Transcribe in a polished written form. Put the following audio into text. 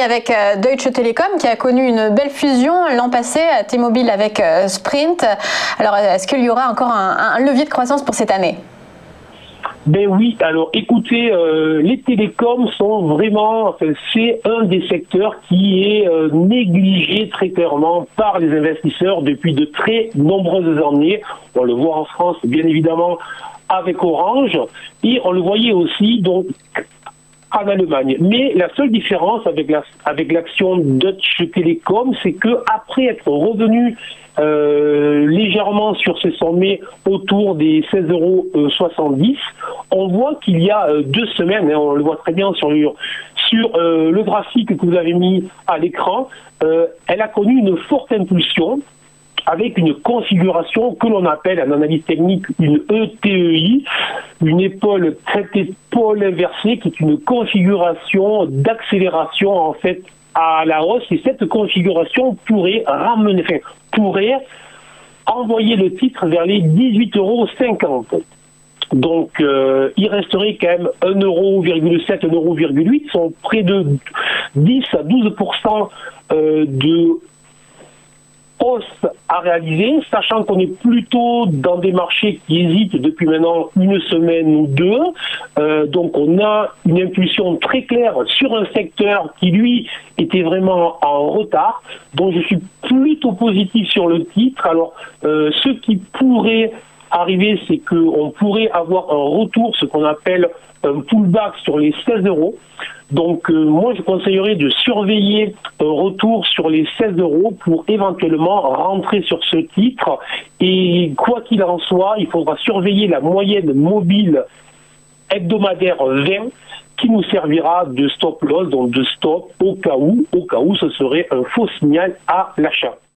avec Deutsche Telekom qui a connu une belle fusion l'an passé, T-Mobile avec Sprint. Alors, est-ce qu'il y aura encore un levier de croissance pour cette année? Ben oui, alors écoutez, les télécoms sont vraiment, enfin, c'est un des secteurs qui est négligé très clairement par les investisseurs depuis de très nombreuses années. On le voit en France, bien évidemment, avec Orange, et on le voyait aussi donc en Allemagne. Mais la seule différence avec l'action Deutsche Telekom, c'est que après être revenu légèrement sur ce sommet autour des 16,70 €, on voit qu'il y a 2 semaines, on le voit très bien sur le graphique que vous avez mis à l'écran, elle a connu une forte impulsion avec une configuration que l'on appelle en analyse technique une ETEI, une épaule traitée pôle inversée, qui est une configuration d'accélération en fait à la hausse, et cette configuration pourrait envoyer le titre vers les 18,50 €. Donc, il resterait quand même 1,7 €, 1,8 €, sont près de 10 à 12% de hausse à réaliser, sachant qu'on est plutôt dans des marchés qui hésitent depuis maintenant une semaine ou deux. Donc on a une impulsion très claire sur un secteur qui lui était vraiment en retard. Donc je suis plutôt positif sur le titre. Alors ce qui pourrait arriver, c'est qu'on pourrait avoir un retour, ce qu'on appelle un pullback sur les 16 €. Donc moi je conseillerais de surveiller un retour sur les 16 € pour éventuellement rentrer sur ce titre. Et quoi qu'il en soit, il faudra surveiller la moyenne mobile hebdomadaire 20 qui nous servira de stop loss, donc de stop au cas où ce serait un faux signal à l'achat.